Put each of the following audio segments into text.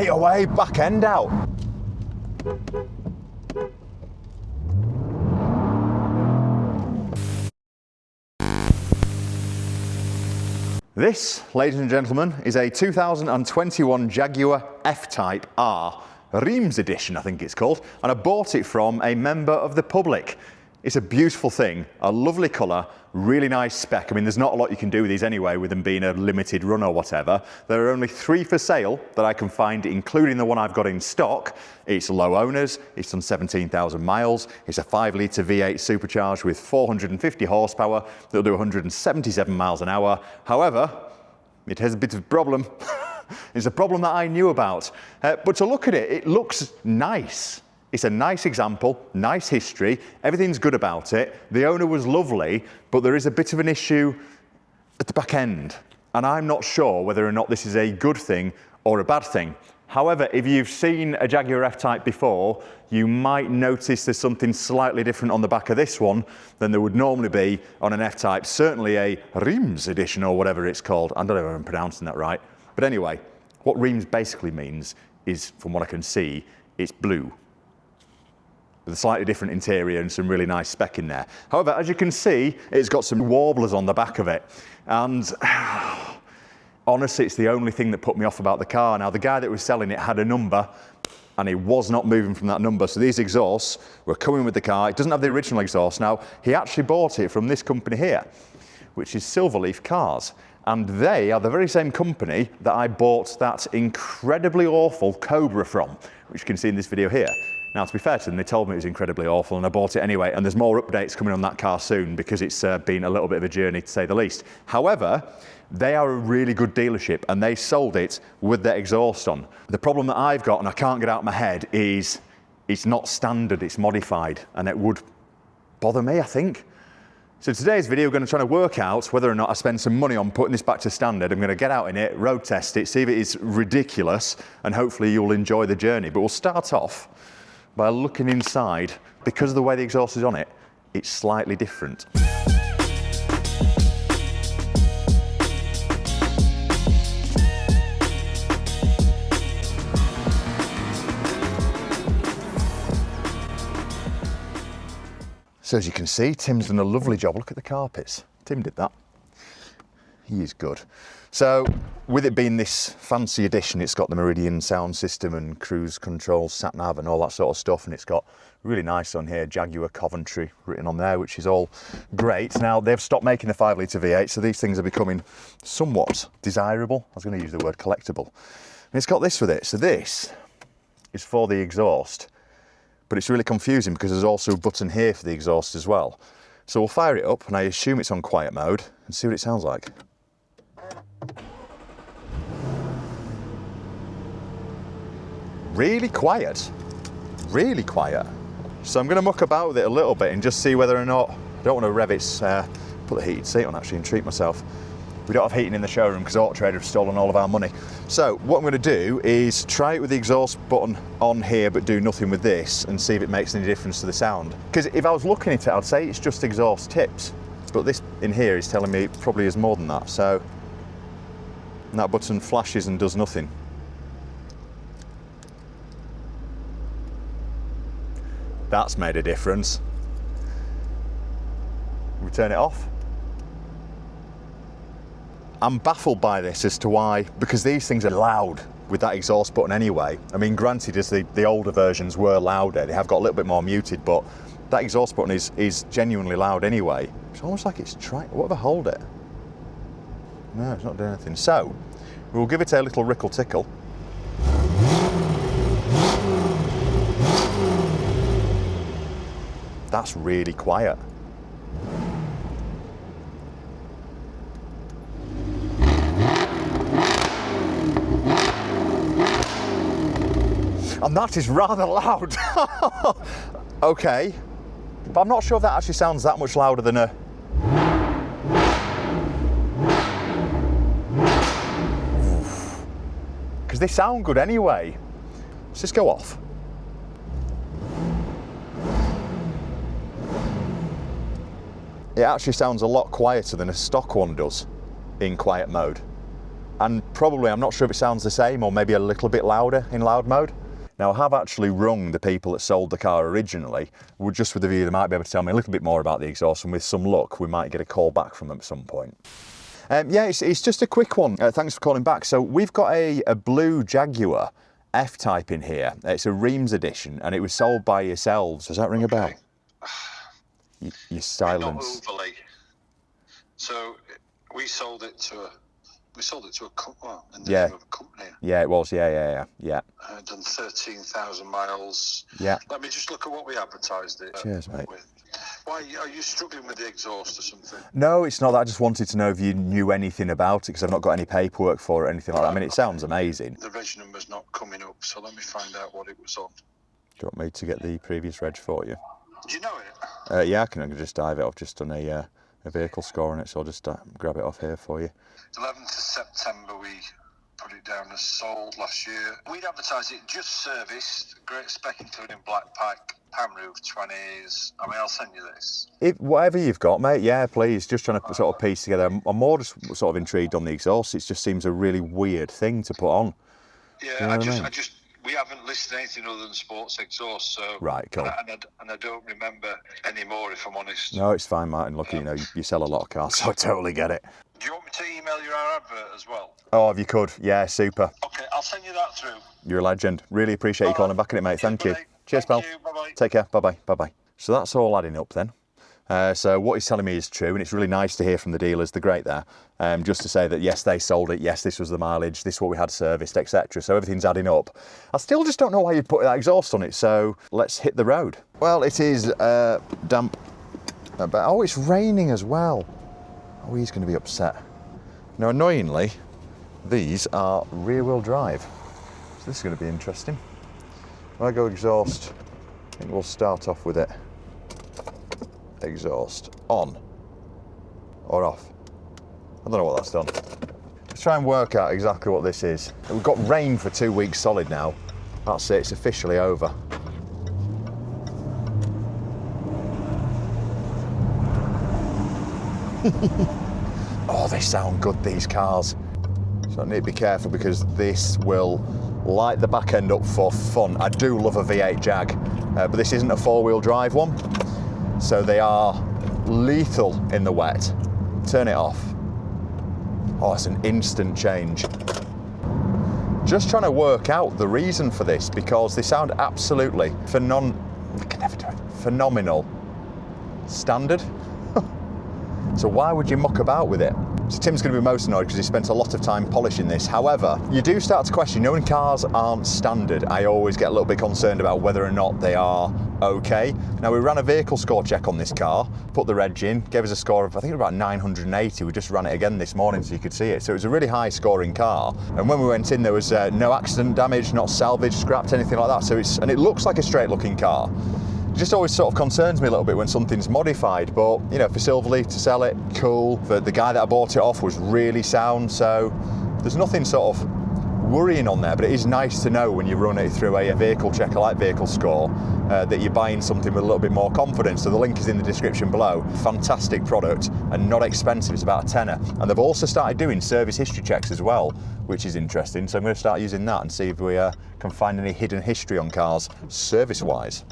it away, back end out. This, ladies and gentlemen, is a 2021 Jaguar F-Type R, Reims edition I think it's called, and I bought it from a member of the public. It's a beautiful thing, a lovely colour, really nice spec. I mean, there's not a lot you can do with these anyway, with them being a limited run or whatever. There are only 3 for sale that I can find, including the one I've got in stock. It's low owners, it's done 17,000 miles, it's a 5-litre V8 supercharged with 450 horsepower, that'll do 177 miles an hour. However, it has a bit of a problem. It's a problem that I knew about. But to look at it, it looks nice. It's a nice example, nice history, everything's good about it. The owner was lovely, but there is a bit of an issue at the back end. And I'm not sure whether or not this is a good thing or a bad thing. However, if you've seen a Jaguar F-Type before, you might notice there's something slightly different on the back of this one than there would normally be on an F-Type, certainly a Reims edition or whatever it's called. I don't know if I'm pronouncing that right. But anyway, what Reims basically means is, from what I can see, it's blue, with a slightly different interior and some really nice spec in there. However, as you can see, it's got some warblers on the back of it. And honestly, it's the only thing that put me off about the car. Now, the guy that was selling it had a number, and he was not moving from that number. So these exhausts were coming with the car. It doesn't have the original exhaust. Now, he actually bought it from this company here, which is Silverleaf Cars. And they are the very same company that I bought that incredibly awful Cobra from, which you can see in this video here. Now, to be fair to them, they told me it was incredibly awful and I bought it anyway, and there's more updates coming on that car soon because it's been a little bit of a journey to say the least. However, they are a really good dealership and they sold it with their exhaust on. The problem that I've got, and I can't get out of my head, is it's not standard, it's modified, and it would bother me, I think. So today's video, we're going to try to work out whether or not I spend some money on putting this back to standard. I'm going to get out in it, road test it, see if it is ridiculous, and hopefully you'll enjoy the journey. But we'll start off by looking inside. Because of the way the exhaust is on it, it's slightly different. So as you can see, Tim's done a lovely job. Look at the carpets. Tim did that. He is good. So with it being this fancy edition, it's got the Meridian sound system and cruise control, sat nav and all that sort of stuff. And it's got really nice on here, Jaguar Coventry written on there, which is all great. Now they've stopped making the 5-litre V8, so these things are becoming somewhat desirable. I was going to use the word collectible. And it's got this with it. So this is for the exhaust, but it's really confusing because there's also a button here for the exhaust as well. So we'll fire it up and I assume it's on quiet mode and see what it sounds like. Really quiet, really quiet. So I'm going to muck about with it a little bit and just see whether or not, I don't want to rev its, put the heated seat on actually and treat myself. We don't have heating in the showroom because Auto Trader have stolen all of our money. So what I'm going to do is try it with the exhaust button on here but do nothing with this and see if it makes any difference to the sound. Because if I was looking at it, I'd say it's just exhaust tips, but this in here is telling me it probably is more than that. So that button flashes and does nothing. That's made a difference. We turn it off. I'm baffled by this as to why, because these things are loud with that exhaust button anyway. I mean, granted, as the older versions were louder, they have got a little bit more muted, but that exhaust button is genuinely loud anyway. It's almost like it's trying, what if I hold it? No, it's not doing anything. So, we'll give it a little rickle tickle. That's really quiet. And that is rather loud. Okay, but I'm not sure if that actually sounds that much louder than a... Because they sound good anyway. Let's just go off. It actually sounds a lot quieter than a stock one does in quiet mode. and probably, I'm not sure if it sounds the same or maybe a little bit louder in loud mode. Now, I have actually rung the people that sold the car originally, just with the view they might be able to tell me a little bit more about the exhaust, and with some luck, we might get a call back from them at some point. Yeah, it's just a quick one. Thanks for calling back. So we've got a blue Jaguar F-Type in here. It's a Reims edition, and it was sold by yourselves. Does that ring a bell? Your silence. Not overly. So we sold it to a name of a company. Yeah, it was. Yeah. Done 13,000 miles. Yeah. Let me just look at what we advertised it. Cheers, mate. With. Why are you struggling with the exhaust or something? No, it's not that. I just wanted to know if you knew anything about it, because I've not got any paperwork for it or anything like that. I mean, it sounds amazing. The reg number's not coming up, so let me find out what it was on. Do you want me to get the previous reg for you? Do you know it? Yeah, I can just dive it. I've just done a vehicle score on it, so I'll just grab it off here for you. 11th of September we put it down as sold last year. We'd advertised it just serviced, great spec including black pack, pan roof, 20s. I mean, I'll send you this. Whatever you've got, mate, yeah, please. Just trying to sort of piece together. I'm more just sort of intrigued on the exhaust. It just seems a really weird thing to put on. Yeah, you know I just we haven't listed anything other than sports exhaust, so right, cool. And I don't remember anymore, if I'm honest. No, it's fine, Martin. Look, you know, you sell a lot of cars, so I totally get it. Do you want me to email you our advert as well? Oh, if you could, yeah, super. Okay, I'll send you that through. You're a legend. Really appreciate you calling back at it, mate. Thank you. Cheers, pal. Bye-bye. Take care. Bye-bye. Bye-bye. So that's all adding up then. So what he's telling me is true, and it's really nice to hear from the dealers. They're great there. Just to say that, yes, they sold it. Yes, this was the mileage. This is what we had serviced, etc. So everything's adding up. I still just don't know why you'd put that exhaust on it. So let's hit the road. Well, it is damp. Oh, it's raining as well. Oh, he's going to be upset. Now, annoyingly, these are rear-wheel drive. So this is going to be interesting. When I go exhaust, I think we'll start off with it. Exhaust on or off. I don't know what that's done. Let's try and work out exactly what this is. We've got rain for 2 weeks solid now. That's it, it's officially over. Oh, they sound good, these cars. So I need to be careful because this will light the back end up for fun. I do love a V8 Jag, but this isn't a four-wheel drive one. So they are lethal in the wet. Turn it off. Oh, it's an instant change. Just trying to work out the reason for this, because they sound absolutely phenomenal. Standard. So why would you muck about with it? So Tim's going to be most annoyed because he spent a lot of time polishing this. However, you do start to question, when cars aren't standard, I always get a little bit concerned about whether or not they are okay. Now, we ran a vehicle score check on this car, put the reg in, gave us a score of, I think, about 980. We just ran it again this morning so you could see it. So it was a really high scoring car. And when we went in, there was no accident damage, not salvage, scrapped, anything like that. So and it looks like a straight looking car. It just always sort of concerns me a little bit when something's modified, but you know, for Silverley to sell it, cool. For the guy that I bought it off was really sound, so there's nothing sort of worrying on there, but it is nice to know when you run it through a vehicle checker like Vehicle Score that you're buying something with a little bit more confidence. So the link is in the description below. Fantastic product and not expensive, it's about a tenner. And they've also started doing service history checks as well, which is interesting. So I'm going to start using that and see if we can find any hidden history on cars service-wise.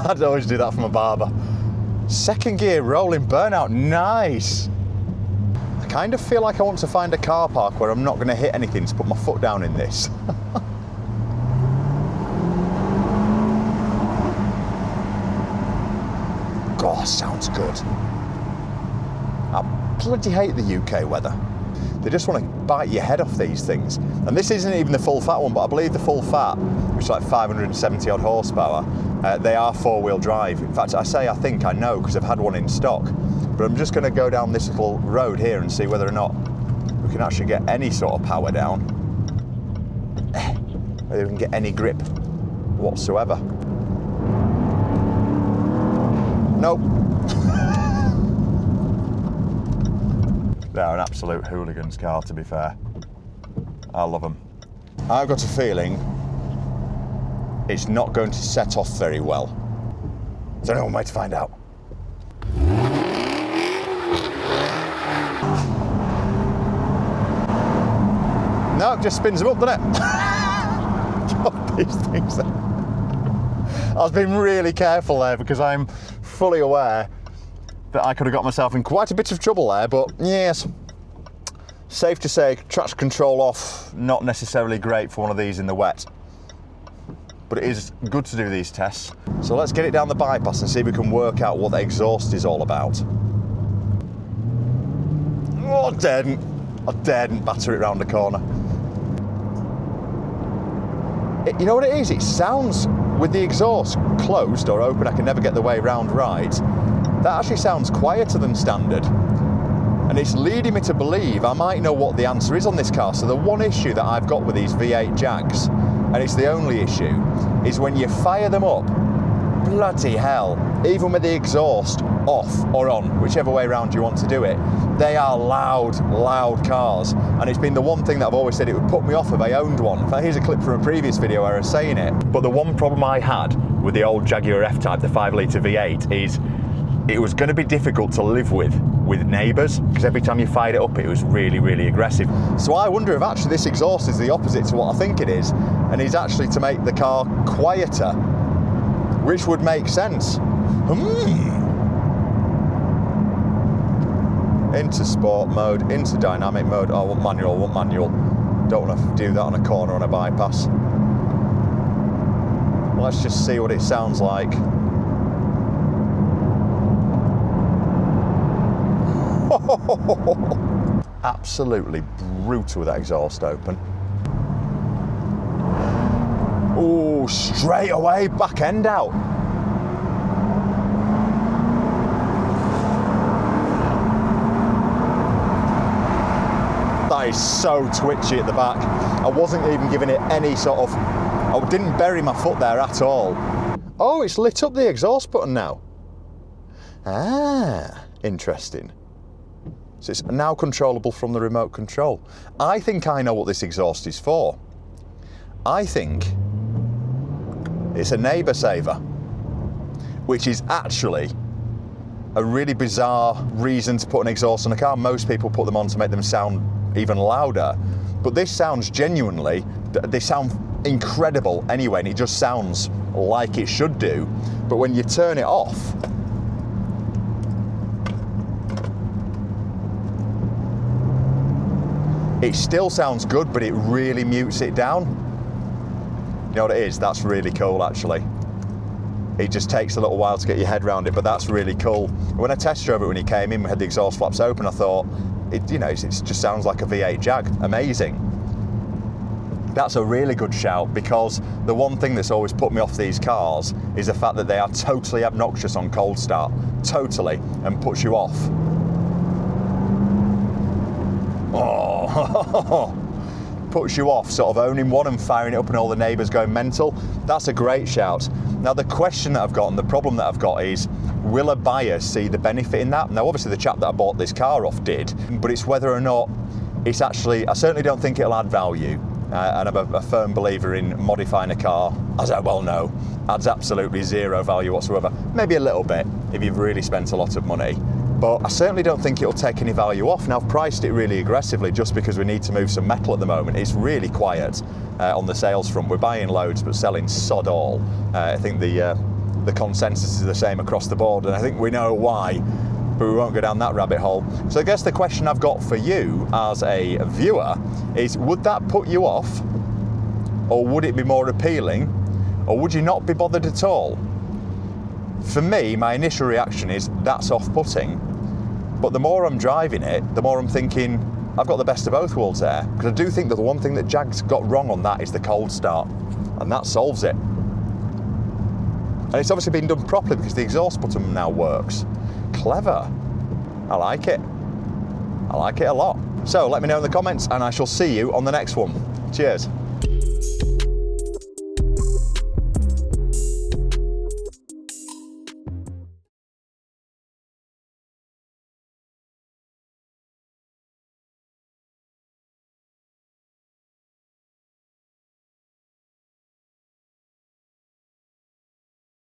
I'd always do that from a barber. Second gear, rolling burnout, nice. I kind of feel like I want to find a car park where I'm not going to hit anything to put my foot down in this. God, sounds good. I bloody hate the UK weather. They just want to bite your head off these things. And this isn't even the full fat one, but I believe the full fat, which is like 570 odd horsepower, they are four-wheel drive. In fact, I think I know because I've had one in stock. But I'm just going to go down this little road here and see whether or not we can actually get any sort of power down. Whether we can get any grip whatsoever. Nope. They're an absolute hooligan's car, to be fair. I love them. I've got a feeling it's not going to set off very well. There's only one way to find out. No, it just spins them up, doesn't it? God, these things. I was being really careful there because I'm fully aware that I could have got myself in quite a bit of trouble there, but yes, safe to say, traction control off, not necessarily great for one of these in the wet. But it is good to do these tests. So let's get it down the bypass and see if we can work out what the exhaust is all about. Oh, I daren't batter it round the corner. You know what it is? It sounds, with the exhaust closed or open, I can never get the way round right, that actually sounds quieter than standard. And it's leading me to believe I might know what the answer is on this car. So the one issue that I've got with these V8 Jags, and it's the only issue, is when you fire them up, bloody hell, even with the exhaust off or on, whichever way around you want to do it, they are loud, loud cars. And it's been the one thing that I've always said it would put me off if I owned one. In fact, here's a clip from a previous video where I was saying it. But the one problem I had with the old Jaguar F-Type, the 5-litre V8, is it was going to be difficult to live with neighbours, because every time you fired it up it was really, really aggressive. So I wonder if actually this exhaust is the opposite to what I think it is, and is actually to make the car quieter, which would make sense. Into sport mode, into dynamic mode. Oh, I want manual. Don't want to do that on a corner on a bypass. Let's just see what it sounds like. Absolutely brutal with that exhaust open. Oh, straight away, back end out. That is so twitchy at the back. I wasn't even giving it any sort of, I didn't bury my foot there at all. Oh, it's lit up the exhaust button now. Ah, interesting. So it's now controllable from the remote control. I think I know what this exhaust is for. I think it's a neighbour saver, which is actually a really bizarre reason to put an exhaust on a car. Most people put them on to make them sound even louder, but this sounds genuinely, they sound incredible anyway, and it just sounds like it should do. But when you turn it off, it still sounds good, but it really mutes it down. You know what it is? That's really cool, actually. It just takes a little while to get your head around it, but that's really cool. When I test drove it when he came in, we had the exhaust flaps open, I thought, it just sounds like a V8 Jag. Amazing. That's a really good shout, because the one thing that's always put me off these cars is the fact that they are totally obnoxious on cold start. Totally, and puts you off. Oh, puts you off sort of owning one and firing it up and all the neighbours going mental. That's a great shout. Now the question that I've got and the problem that I've got is, will a buyer see the benefit in that? Now obviously the chap that I bought this car off did, but it's whether or not it's actually, I certainly don't think it'll add value. And I'm a firm believer in modifying a car, as I well know, adds absolutely zero value whatsoever. Maybe a little bit if you've really spent a lot of money. But I certainly don't think it'll take any value off. Now I've priced it really aggressively just because we need to move some metal at the moment. It's really quiet on the sales front. We're buying loads but selling sod all. I think the consensus is the same across the board, and I think we know why, but we won't go down that rabbit hole. So I guess the question I've got for you as a viewer is, would that put you off, or would it be more appealing, or would you not be bothered at all? For me, my initial reaction is that's off-putting, but the more I'm driving it, the more I'm thinking I've got the best of both worlds there, because I do think that the one thing that Jag's got wrong on that is the cold start, and that solves it. And it's obviously been done properly because the exhaust button now works. Clever. I like it. I like it a lot. So let me know in the comments, and I shall see you on the next one. Cheers.